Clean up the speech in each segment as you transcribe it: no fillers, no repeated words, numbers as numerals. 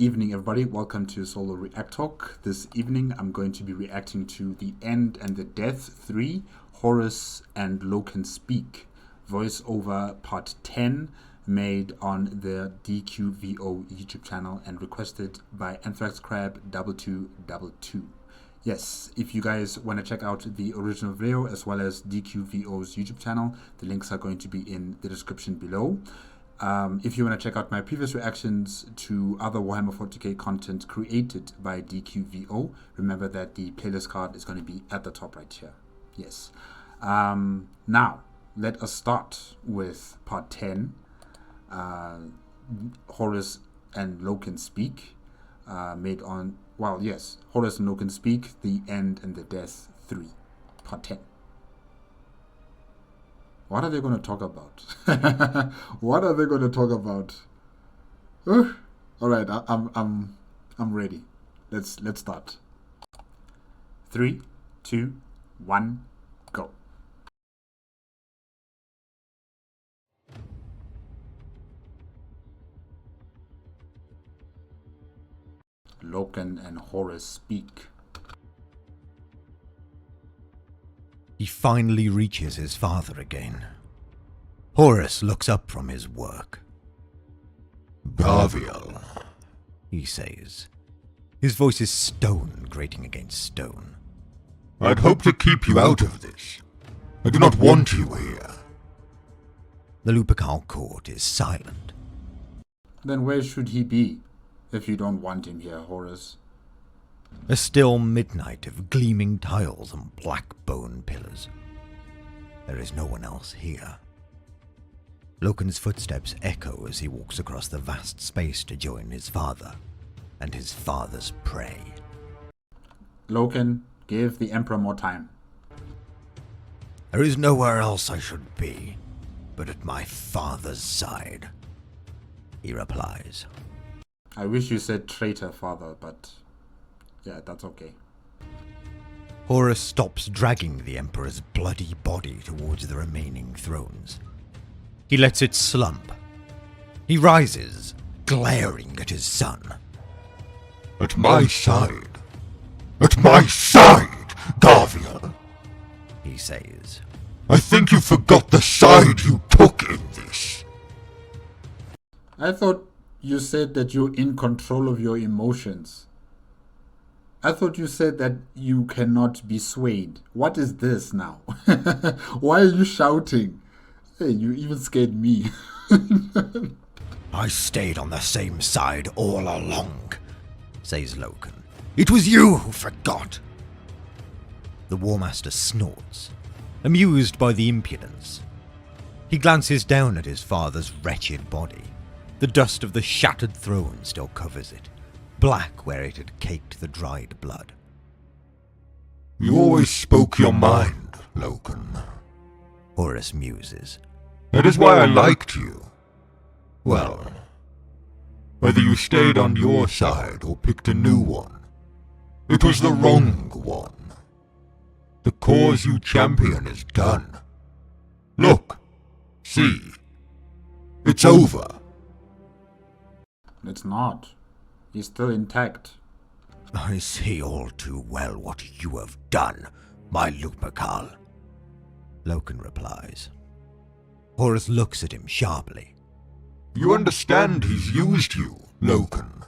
Evening, everybody. Welcome to Solo ReacTalk. This evening, I'm going to be reacting to The End and the Death 3, Horus and Loken Speak, voiceover part 10, made on the DQVO YouTube channel and requested by Anthrax Crab 2222. Yes, if you guys want to check out the original video as well as DQVO's YouTube channel, the links are going to be in the description below. If you want to check out my previous reactions to other Warhammer 40k content created by DQVO, remember that the playlist card is going to be at the top right here. Yes. Now, let us start with part 10, Horus and Loken Speak, made on, well, yes, Horus and Loken Speak, The End and the Death 3, part 10. What are they going to talk about? What are they going to talk about? All right, I'm ready. Let's start. 3, 2, 1, go. Loken and Horus speak. He finally reaches his father again. Horus looks up from his work. Gavial, He says. His voice is stone grating against stone. I'd hoped to keep you out of this. I do not want you here. The Lupercal court is silent. Then where should he be if you don't want him here, Horus? A still midnight of gleaming tiles and black bone pillars. There is no one else here. Loken's footsteps echo as he walks across the vast space to join his father and his father's prey. Loken, give the Emperor more time. There is nowhere else I should be but at my father's side, he replies. I wish you said traitor, father, but yeah, that's okay. Horus stops dragging the Emperor's bloody body towards the remaining thrones. He lets it slump. He rises, glaring at his son. At my side. At my side, Gavial. He says. I think you forgot the side you took in this. I thought you said that you're in control of your emotions. I thought you said that you cannot be swayed. What is this now? Why are you shouting? Hey, you even scared me. I stayed on the same side all along, says Loken. It was you who forgot. The War Master snorts, amused by the impudence. He glances down at his father's wretched body. The dust of the shattered throne still covers it, black where it had caked the dried blood. You always spoke your mind, Loken. Horus muses. That is why I liked you. Well, whether you stayed on your side or picked a new one, it was the wrong one. The cause you champion is done. Look, see, it's over. It's not. He's still intact. I see all too well what you have done, my Lupercal. Loken replies. Horus looks at him sharply. You understand he's used you, Loken.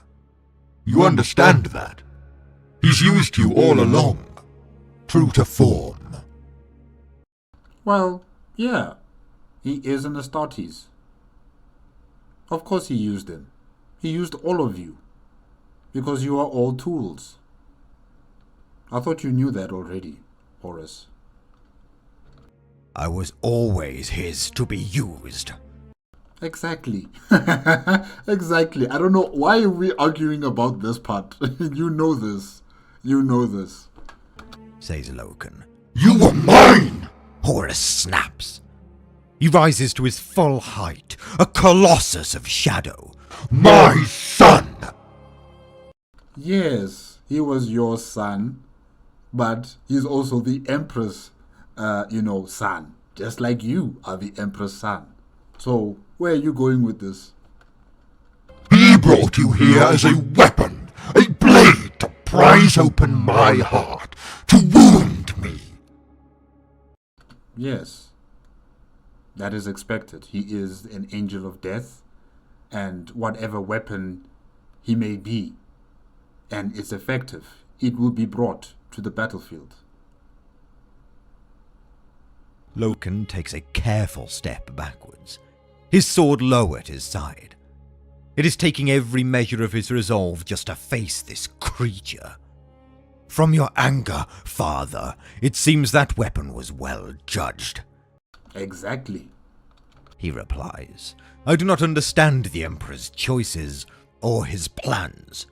You understand that. He's used you all along, true to form. Well, yeah. He is an Astartes. Of course he used him. He used all of you. Because you are all tools. I thought you knew that already, Horus. I was always his to be used. Exactly. Exactly. I don't know why are we arguing about this part. You know this. You know this. Says Loken. You were mine! Horus snaps. He rises to his full height, a colossus of shadow. My son! Yes, he was your son, but he's also the Empress, son. Just like you are the Empress' son. So, where are you going with this? He brought brought you here as a weapon, a blade to prise open my heart, to wound me. Yes. That is expected. He is an angel of death, and whatever weapon he may be, and it's effective, it will be brought to the battlefield. Loken takes a careful step backwards, his sword low at his side. It is taking every measure of his resolve just to face this creature. From your anger, father, it seems that weapon was well judged. Exactly. He replies. I do not understand the Emperor's choices or his plans.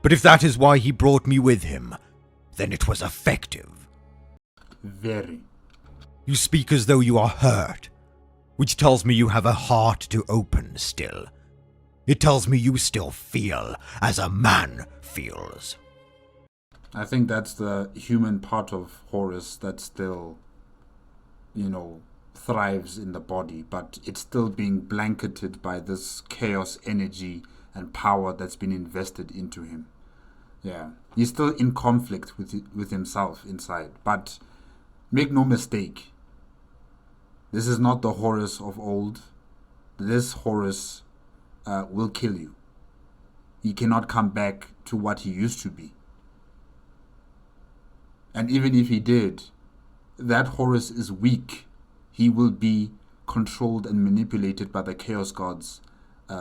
But if that is why he brought me with him, then it was effective. Very. You speak as though you are hurt, which tells me you have a heart to open still. It tells me you still feel as a man feels. I think that's the human part of Horus that still, thrives in the body, but it's still being blanketed by this chaos energy and power that's been invested into him. Yeah, he's still in conflict with himself inside, but make no mistake, this is not the Horus of old. This Horus will kill you. He cannot come back to what he used to be. And even if he did, that Horus is weak. He will be controlled and manipulated by the Chaos Gods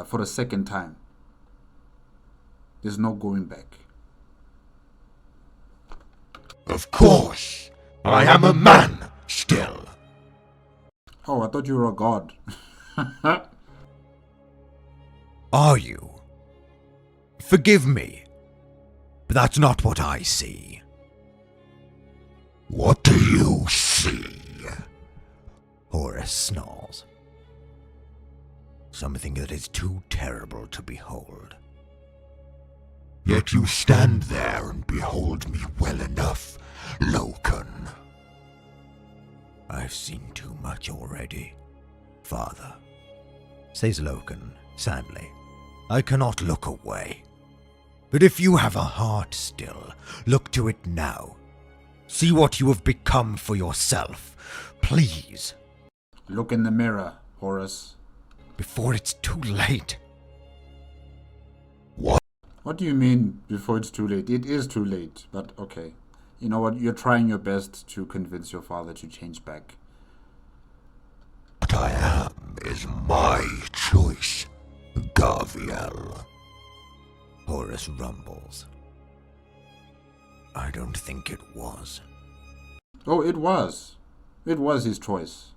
for a second time. There's no going back. Of course, I am a man still. Oh, I thought you were a god. Are you? Forgive me, but that's not what I see. What do you see? Horus snarls. Something that is too terrible to behold. Yet you stand there and behold me well enough, Loken. I've seen too much already, father, says Loken sadly. I cannot look away. But if you have a heart still, look to it now. See what you have become for yourself, please. Look in the mirror, Horus. Before it's too late. What do you mean, before it's too late? It is too late, but okay. You know what? You're trying your best to convince your father to change back. What I am is my choice, Gaviel. Horus rumbles. I don't think it was. Oh, it was. It was his choice.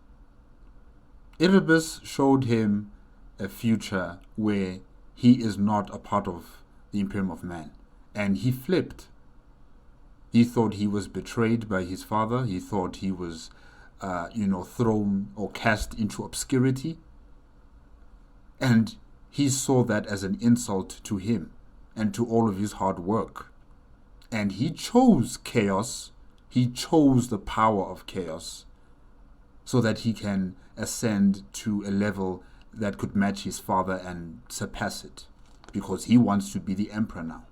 Erebus showed him a future where he is not a part of the Imperium of Man. And he flipped. He thought he was betrayed by his father. He thought he was, thrown or cast into obscurity. And he saw that as an insult to him and to all of his hard work. And he chose chaos. He chose the power of chaos so that he can ascend to a level that could match his father and surpass it, because he wants to be the emperor now.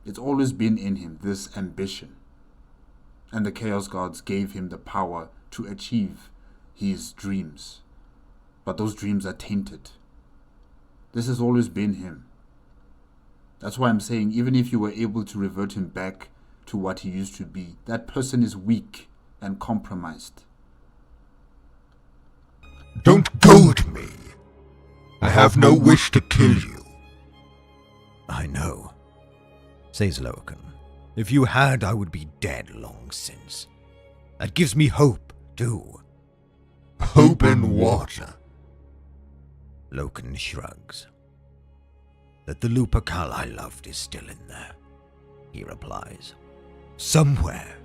It's always been in him, this ambition. And the Chaos Gods gave him the power to achieve his dreams. But those dreams are tainted. This has always been him. That's why I'm saying, even if you were able to revert him back to what he used to be, that person is weak and compromised. Don't goad me. I have no wish to kill you. I know, says Loken. If you had, I would be dead long since. That gives me hope, too. Hope in what? Loken shrugs. That the Lupercal I loved is still in there, he replies. Somewhere.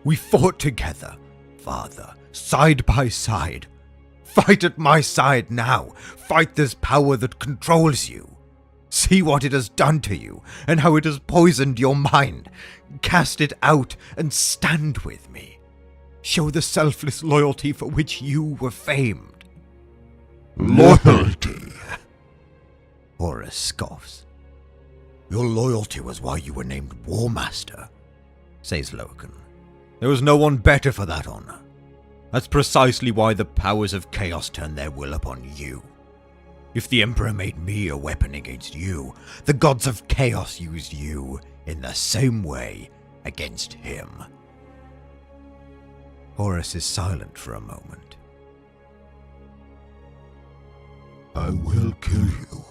We fought together, father, side by side. Fight at my side now. Fight this power that controls you. See what it has done to you, and how it has poisoned your mind. Cast it out and stand with me. Show the selfless loyalty for which you were famed. Loyalty? Horus scoffs. Your loyalty was why you were named War Master, says Loken. There was no one better for that honor. That's precisely why the powers of chaos turned their will upon you. If the Emperor made me a weapon against you, the gods of chaos used you in the same way against him. Horus is silent for a moment. I will kill you,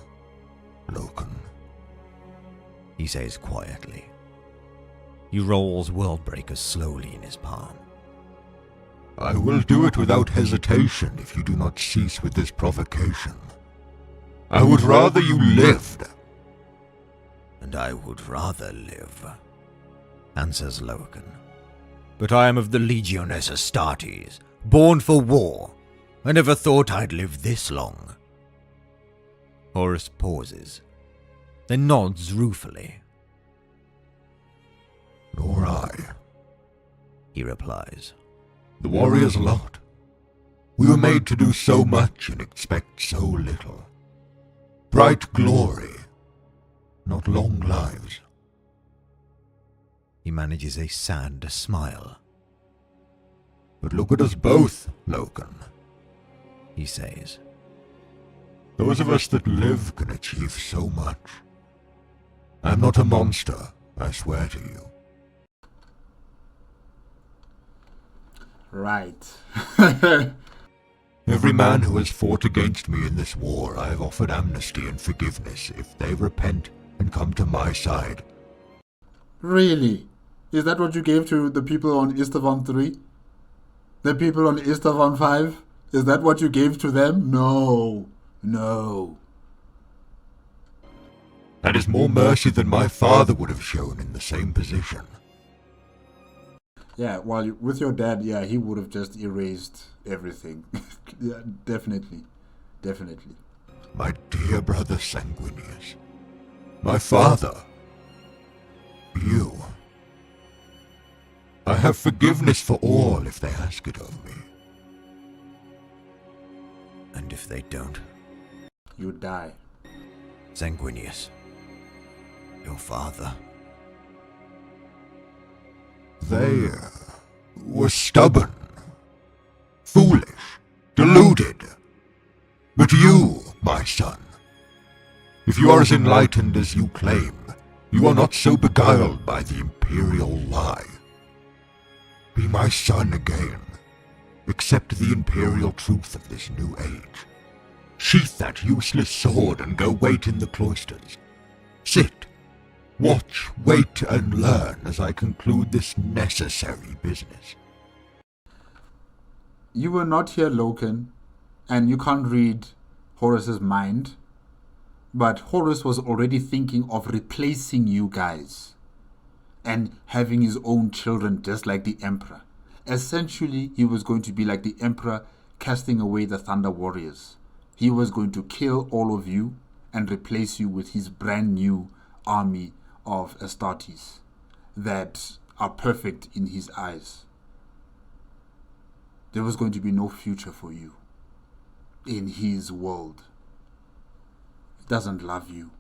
Loken, he says quietly. He rolls Worldbreakers slowly in his palm. I will do it without hesitation if you do not cease with this provocation. I would rather you lived. And I would rather live, answers Loken. But I am of the Legiones Astartes, born for war. I never thought I'd live this long. Horus pauses, then nods ruefully. Nor I, he replies. the warrior's lot. We were made to do so much and expect so little. Bright glory, not long lives. He manages a sad smile. But look at us both, Loken. He says. Those of us that live can achieve so much. I'm not a monster, I swear to you. Right. Every man who has fought against me in this war, I have offered amnesty and forgiveness if they repent and come to my side. Really? Is that what you gave to the people on Istavon 3? The people on Istavon 5? Is that what you gave to them? No. No. That is more mercy than my father would have shown in the same position. Yeah, well, with your dad, yeah, he would have just erased everything. Yeah, definitely. Definitely. My dear brother Sanguinius. My father. You. I have forgiveness for all if they ask it of me. And if they don't? You die. Sanguinius. Your father. They were stubborn, foolish, deluded. But you, my son, if you are as enlightened as you claim, you are not so beguiled by the imperial lie. Be my son again. Accept the imperial truth of this new age. Sheath that useless sword and go wait in the cloisters. Sit, watch, wait, and learn as I conclude this necessary business. You were not here, Loken, and you can't read Horus's mind, but Horus was already thinking of replacing you guys and having his own children just like the Emperor. Essentially, he was going to be like the Emperor casting away the Thunder Warriors. He was going to kill all of you and replace you with his brand new army of Astartes that are perfect in his eyes. There was going to be no future for you in his world. He doesn't love you.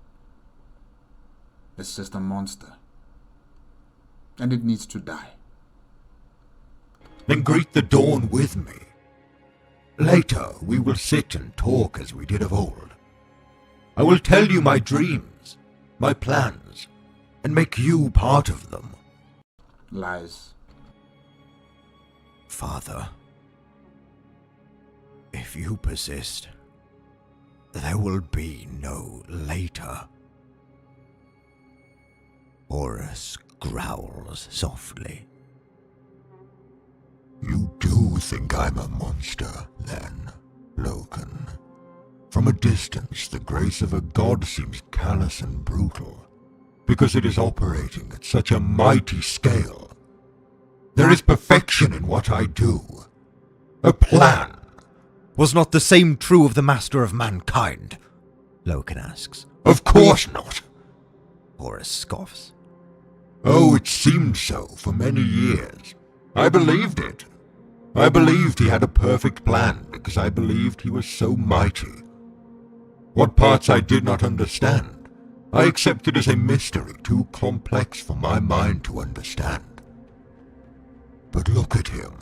It's just a monster. And it needs to die. Then greet the dawn with me. Later we will sit and talk as we did of old. I will tell you my dreams, my plans, and make you part of them. Lies. Father, if you persist, there will be no later. Horus growls softly. You do think I'm a monster, then, Loken. From a distance, the grace of a god seems callous and brutal, because it is operating at such a mighty scale. There is perfection in what I do. A plan. Was not the same true of the Master of Mankind? Loken asks. Of course not. Horus scoffs. Oh, it seemed so for many years. I believed it. I believed he had a perfect plan because I believed he was so mighty. What parts I did not understand, I accepted as a mystery too complex for my mind to understand. But look at him.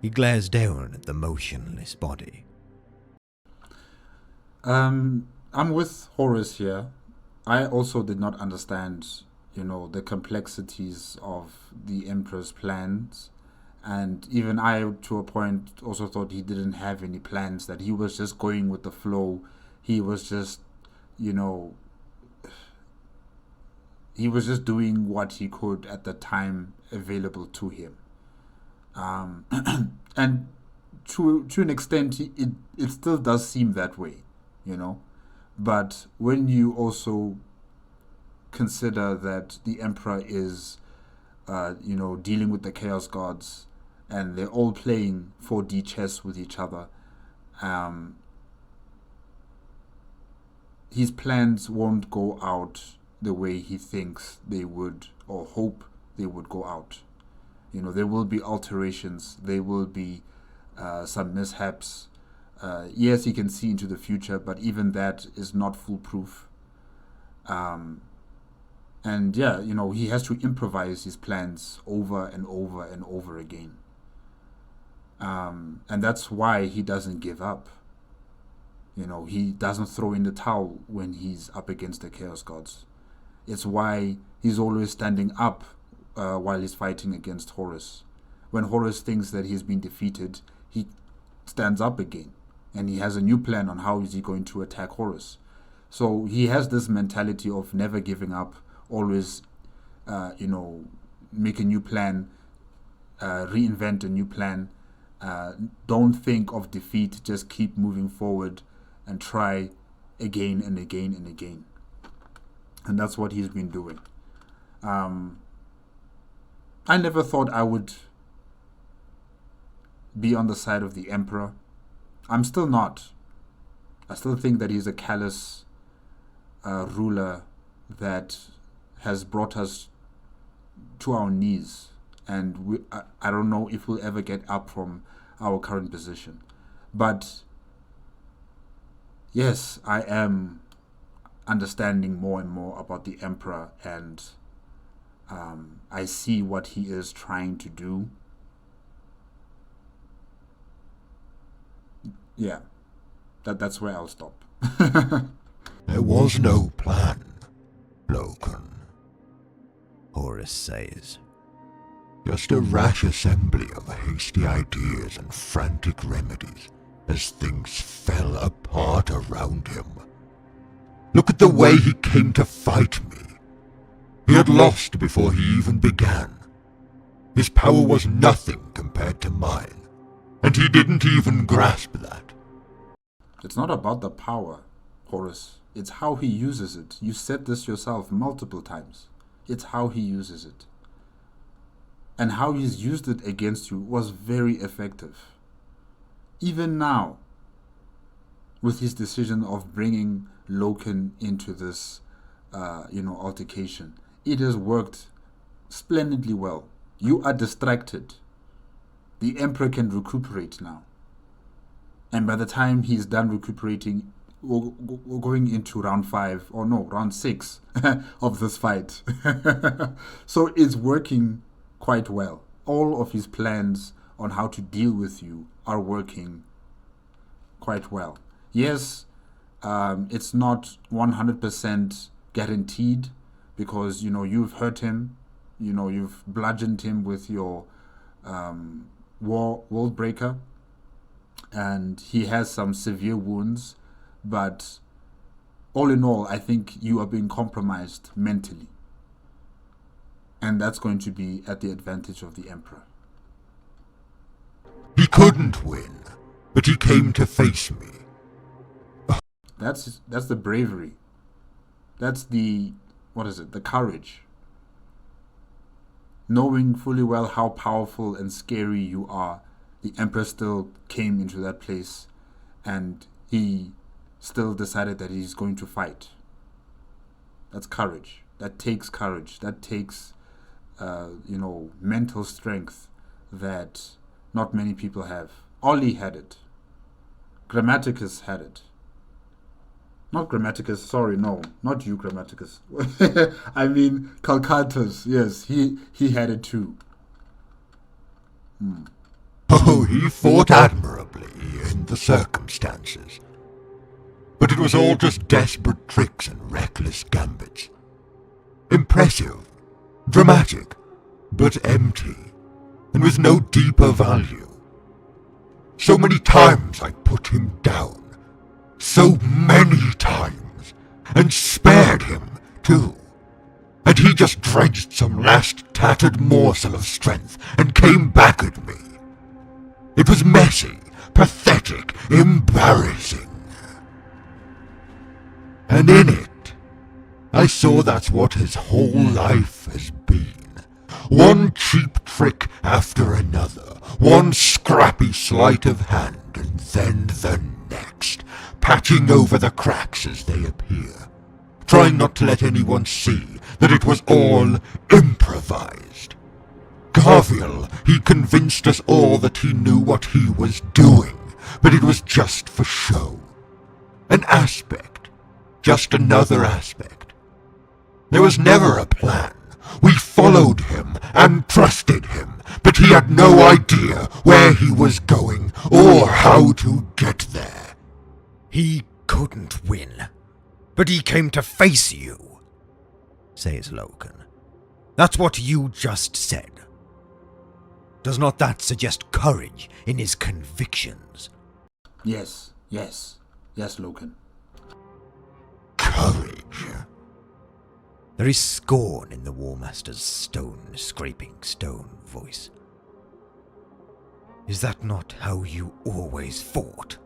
He glares down at the motionless body. I'm with Horus here. I also did not understand, the complexities of the Emperor's plans. And even I, to a point, also thought he didn't have any plans, that he was just going with the flow. He was just, he was just doing what he could at the time available to him. And to an extent, it still does seem that way, But when you also consider that the Emperor is, dealing with the Chaos Gods, and they're all playing 4D chess with each other, his plans won't go out the way he thinks they would, or hope they would go out. There will be alterations, there will be some mishaps. Yes, he can see into the future, but even that is not foolproof. And yeah, he has to improvise his plans over and over and over again. And that's why he doesn't give up. He doesn't throw in the towel when he's up against the Chaos Gods. It's why he's always standing up while he's fighting against Horus. When Horus thinks that he's been defeated, he stands up again. And he has a new plan on how is he going to attack Horus. So he has this mentality of never giving up, always, make a new plan, reinvent a new plan. Don't think of defeat, just keep moving forward and try again and again and again. And that's what he's been doing. I never thought I would be on the side of the Emperor. I'm still not. I still think that he's a callous ruler that has brought us to our knees. And I don't know if we'll ever get up from our current position. But yes, I am understanding more and more about the Emperor, and I see what he is trying to do. Yeah, that's where I'll stop. There was no plan, Loken. Horus says. Just a rash assembly of hasty ideas and frantic remedies as things fell apart around him. Look at the way he came to fight me. He had lost before he even began. His power was nothing compared to mine, and he didn't even grasp that. It's not about the power, Horus. It's how he uses it. You said this yourself multiple times. It's how he uses it. And how he's used it against you was very effective. Even now, with his decision of bringing Loken into this, altercation, it has worked splendidly well. You are distracted. The Emperor can recuperate now. And by the time he's done recuperating, we're going into round 6 of this fight. So it's working quite well. All of his plans on how to deal with you are working quite well. Yes, it's not 100% guaranteed, because you've hurt him, you've bludgeoned him with your world breaker, and he has some severe wounds, but all in all, I think you are being compromised mentally. And that's going to be at the advantage of the Emperor. He couldn't win, but he came to face me. That's the bravery. That's the courage. Knowing fully well how powerful and scary you are, the Emperor still came into that place, and he still decided that he's going to fight. That's courage. That takes courage. That takes mental strength that not many people have. Ollie had it. Grammaticus had it. Not Grammaticus, sorry, no. Not you, Grammaticus. I mean, Calcatus, yes, he had it too. Oh, he fought admirably in the circumstances. But it was all just desperate tricks and reckless gambits. Impressive, dramatic, but empty, and with no deeper value. So many times I put him down. So many times, and spared him, too. And he just dredged some last tattered morsel of strength and came back at me. It was messy, pathetic, embarrassing. And in it, I saw that's what his whole life has been. One cheap trick after another, one scrappy sleight of hand, and then the next, patching over the cracks as they appear, trying not to let anyone see that it was all improvised. Garviel, he convinced us all that he knew what he was doing, but it was just for show. An aspect, just another aspect. There was never a plan. We followed him and trusted him, but he had no idea where he was going or how to get there. He couldn't win, but he came to face you, says Loken. That's what you just said. Does not that suggest courage in his convictions? Yes, Loken. Courage. There is scorn in the War Master's stone-scraping stone voice. Is that not how you always fought?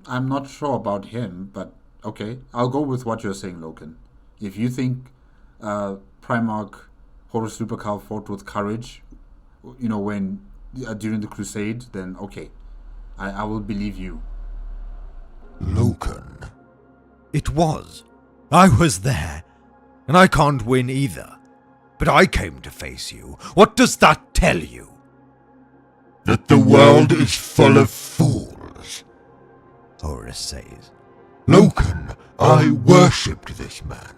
I'm not sure about him, but okay, I'll go with what you're saying, Loken. If you think Primarch Horus Lupercal fought with courage, when during the Crusade, then okay, I will believe you. Loken. It was. I was there, and I can't win either. But I came to face you. What does that tell you? That the world is full of fools. Horus says. Loken, I worshipped this man.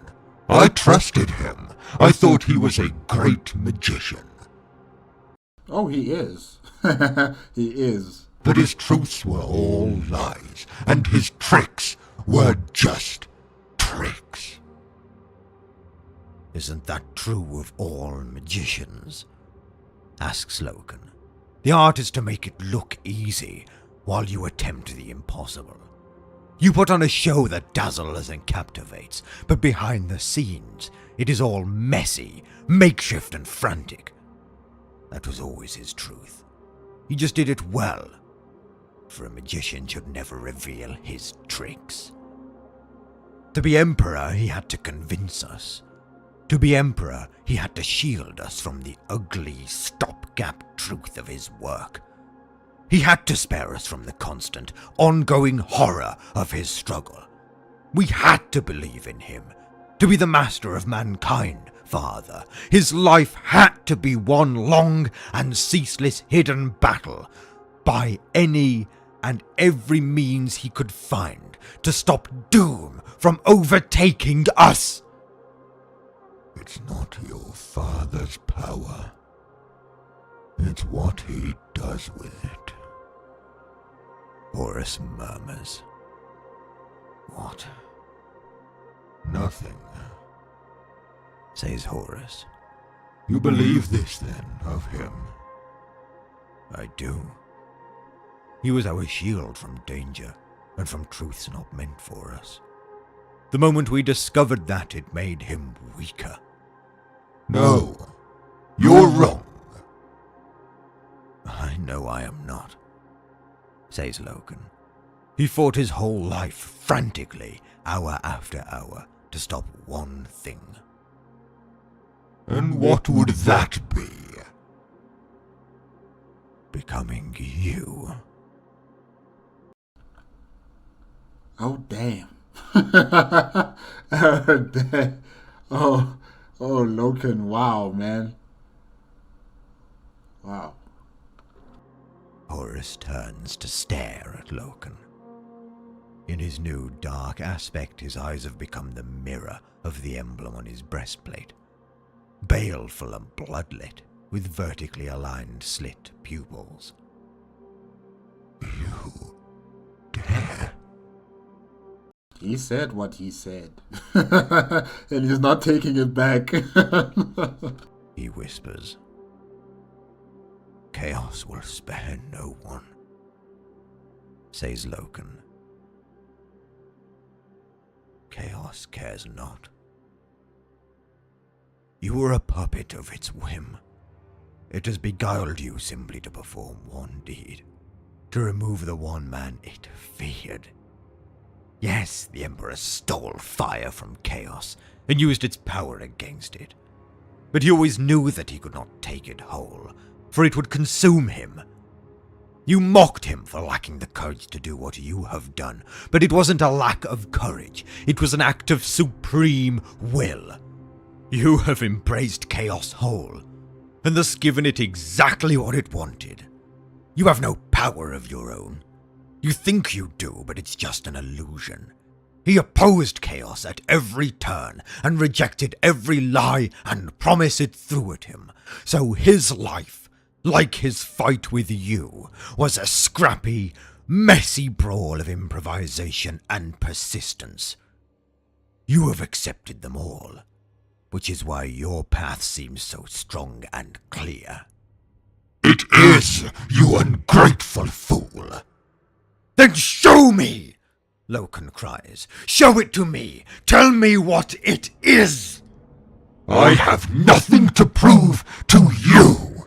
I trusted him. I thought he was a great magician. Oh, he is. He is. But his truths were all lies, and his tricks were just tricks. Isn't that true of all magicians? Asks Loken. The art is to make it look easy while you attempt the impossible. You put on a show that dazzles and captivates, but behind the scenes, it is all messy, makeshift and frantic. That was always his truth. He just did it well, for a magician should never reveal his tricks. To be Emperor, he had to convince us. To be Emperor, he had to shield us from the ugly, stopgap truth of his work. He had to spare us from the constant, ongoing horror of his struggle. We had to believe in him, to be the master of mankind, Father. His life had to be one long and ceaseless hidden battle, by any and every means he could find, to stop doom from overtaking us. It's not your father's power. It's what he does with it. Horus murmurs. What? Nothing. Says Horus. You believe this, then, of him? I do. He was our shield from danger, and from truths not meant for us. The moment we discovered that, it made him weaker. No, you're wrong. I know I am not, says Loken. He fought his whole life frantically, hour after hour, to stop one thing. And what would that be? Becoming you. Oh, damn. Oh, damn. Oh, Loken, wow, man. Wow. Horus turns to stare at Loken. In his new dark aspect, his eyes have become the mirror of the emblem on his breastplate, baleful and bloodlit, with vertically aligned slit pupils. You dare? He said what he said. And he's not taking it back. He whispers. Chaos will spare no one, says Loken. Chaos cares not. You were a puppet of its whim. It has beguiled you simply to perform one deed, to remove the one man it feared. Yes, the Emperor stole fire from Chaos and used its power against it. But he always knew that he could not take it whole, for it would consume him. You mocked him for lacking the courage to do what you have done, but it wasn't a lack of courage. It was an act of supreme will. You have embraced Chaos whole, and thus given it exactly what it wanted. You have no power of your own. You think you do, but it's just an illusion. He opposed Chaos at every turn, and rejected every lie and promise it threw at him. So his life, like his fight with you, was a scrappy, messy brawl of improvisation and persistence. You have accepted them all, which is why your path seems so strong and clear. It is, you ungrateful fool! Then show me! Loken cries. Show it to me! Tell me what it is! I have nothing to prove to you!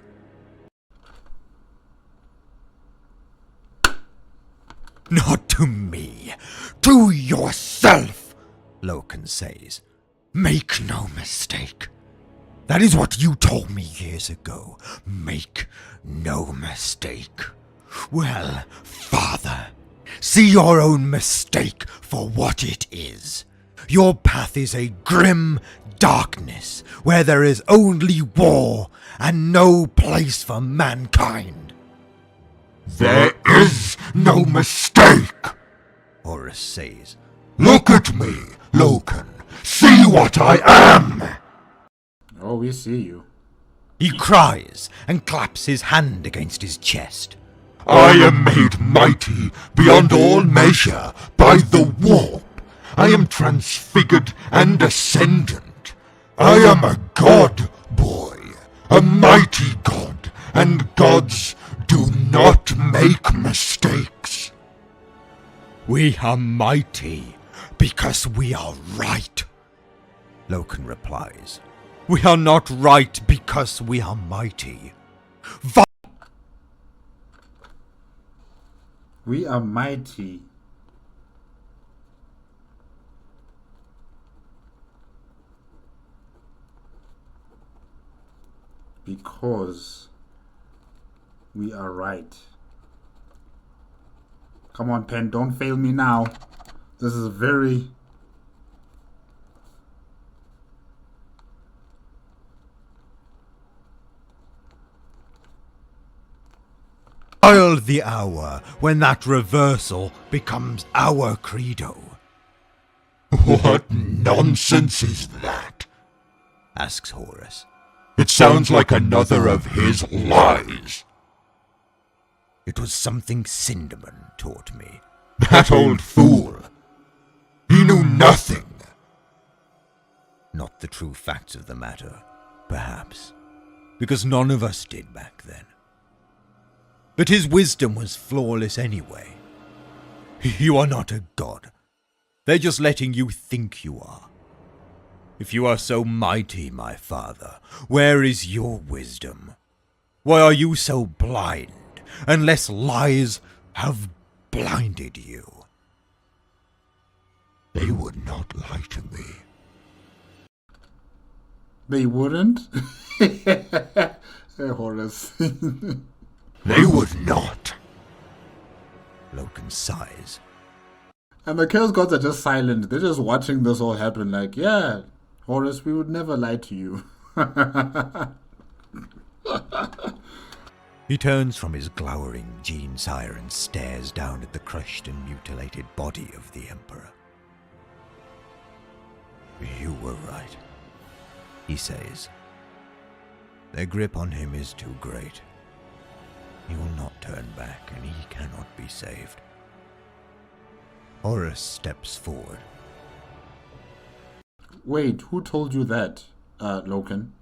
Not to me. To yourself, Loken says. Make no mistake. That is what you told me years ago. Make no mistake. Well, Father, see your own mistake for what it is. Your path is a grim darkness where there is only war and no place for mankind. There is no mistake! Horus says. Look at me, Loken. See what I am! Oh, we see you. He cries and claps his hand against his chest. I am made mighty beyond all measure by the warp. I am transfigured and ascendant. I am a god, boy, a mighty god, and gods do not make mistakes. We are mighty because we are right, Loken replies. We are not right because we are mighty. We are mighty. Because we are right. Come on, pen, don't fail me now. This is very... I'll the hour when that reversal becomes our credo. What nonsense is that? Asks Horus. It sounds like another of his lies. It was something Cinderman taught me. That old fool. He knew nothing. Not the true facts of the matter, perhaps, because none of us did back then. But his wisdom was flawless anyway. You are not a god. They're just letting you think you are. If you are so mighty, my father, where is your wisdom? Why are you so blind, unless lies have blinded you? They would not lie to me. They wouldn't? Hey, Horus. They would not. Loken sighs. And the Chaos Gods are just silent. They're just watching this all happen like, yeah, Horus, we would never lie to you. He turns from his glowering gene sire and stares down at the crushed and mutilated body of the Emperor. "You were right," he says. "Their grip on him is too great. He will not turn back, and he cannot be saved." Horus steps forward. Wait, who told you that, Loken?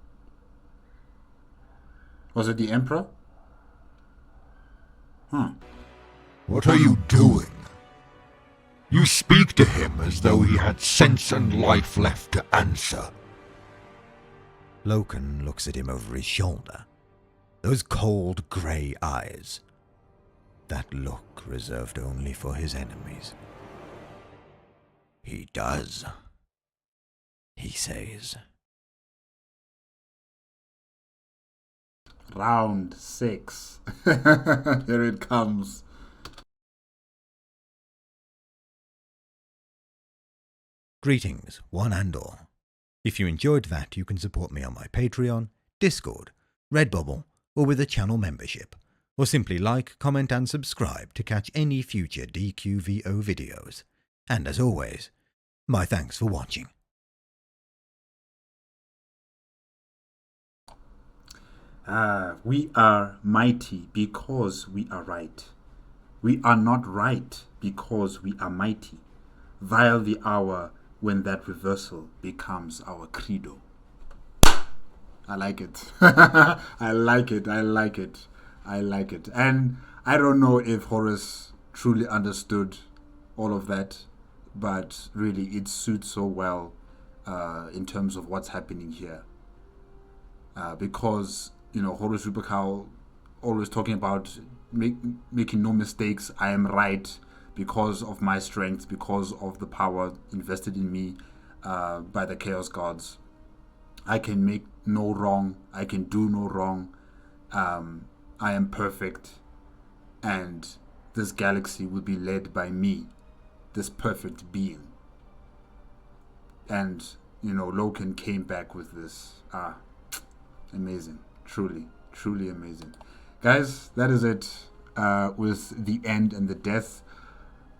Was it the Emperor? Huh. What are you doing? You speak to him as though he had sense and life left to answer. Loken looks at him over his shoulder. Those cold grey eyes. That look reserved only for his enemies. "He does," he says. Round 6. Here it comes. Greetings, one and all. If you enjoyed that, you can support me on my Patreon, Discord, Redbubble, or with a channel membership, or simply like, comment and subscribe to catch any future DQVO videos. And as always, my thanks for watching. We are mighty because we are right. We are not right because we are mighty. Vile the hour when that reversal becomes our creedo. I like it. I like it. I like it. I like it. And I don't know if Horus truly understood all of that, but really it suits so well in terms of what's happening here. Because, you know, Horus Rupercal always talking about making no mistakes. I am right because of my strength, because of the power invested in me by the Chaos Gods. I can make no wrong. I can do no wrong. I am perfect. And this galaxy will be led by me, this perfect being. And, you know, Loken came back with this. Amazing. Truly, truly amazing. Guys, that is it with The End and the Death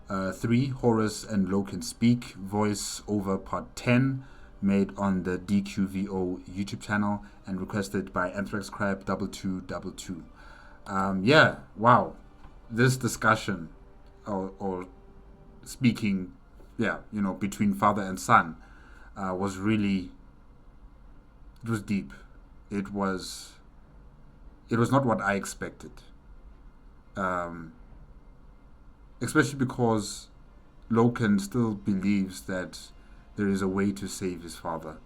3, Horus and Loken Speak, voice over part 10, made on the DQVO YouTube channel and requested by AnthraxCrab2222. Yeah, wow. This discussion or speaking, yeah, you know, between father and son was really, it was deep. It was not what I expected. Especially because Loken still believes that there is a way to save his father.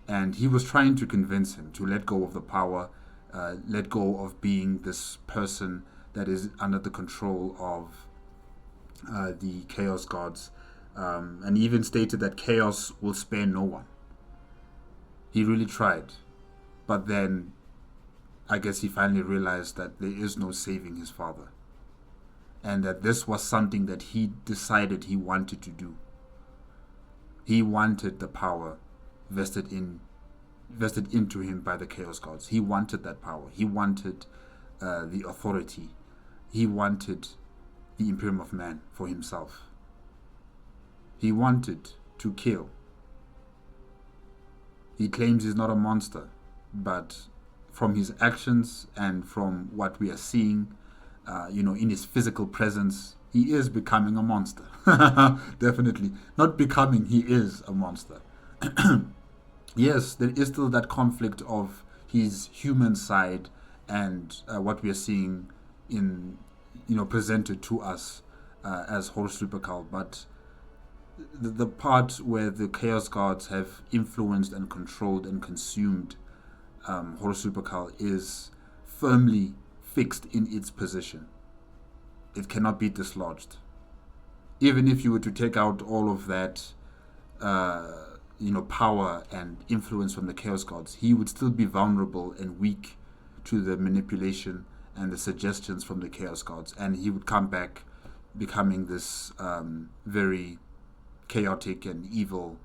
And he was trying to convince him to let go of the power, let go of being this person that is under the control of the Chaos Gods. And he even stated that chaos will spare no one. He really tried. But then I guess he finally realized that there is no saving his father. And that this was something that he decided he wanted to do. He wanted the power vested into him by the Chaos Gods. He wanted that power. He wanted the authority. He wanted the Imperium of Man for himself. He wanted to kill. He claims he's not a monster, but from his actions and from what we are seeing, you know, in his physical presence, he is becoming a monster. Definitely. Not becoming, he is a monster. Yes, there is still that conflict of his human side and what we are seeing in, you know, presented to us as Horus Rupercal, but the part where the Chaos Gods have influenced and controlled and consumed Horus Rupercal is firmly fixed in its position. It cannot be dislodged. Even if you were to take out all of that, you know, power and influence from the Chaos Gods, he would still be vulnerable and weak to the manipulation and the suggestions from the Chaos Gods, and he would come back becoming this very chaotic and evil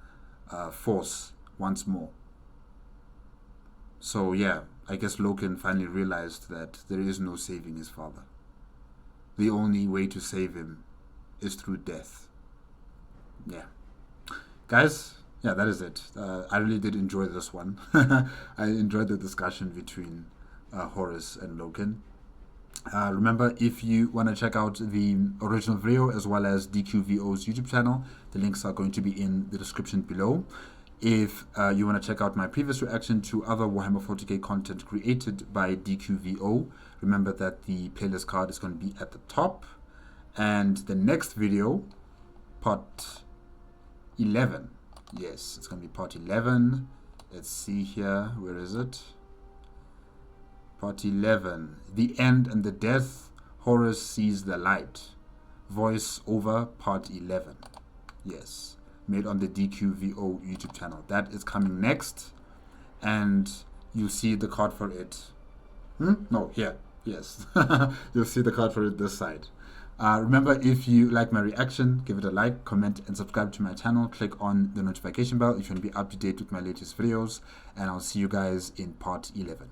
force once more. So yeah, I guess Loken finally realized that there is no saving his father. The only way to save him is through death. Yeah. Guys, yeah, that is it. I really did enjoy this one. I enjoyed the discussion between Horus and Loken. Remember, if you want to check out the original video as well as DQVO's YouTube channel, the links are going to be in the description below. If you want to check out my previous reaction to other Warhammer 40k content created by DQVO, remember that the playlist card is going to be at the top. And the next video, part 11. Yes, it's going to be part 11. Let's see here. Where is it? Part 11. The End and the Death. Horus Sees the Light. Voice over part 11. Yes. Made on the DQVO YouTube channel. That is coming next. And you see the card for it. No, here. Yes. You'll see the card for it this side. Remember, if you like my reaction, give it a like, comment, and subscribe to my channel. Click on the notification bell if you want to be up to date with my latest videos. And I'll see you guys in part 11.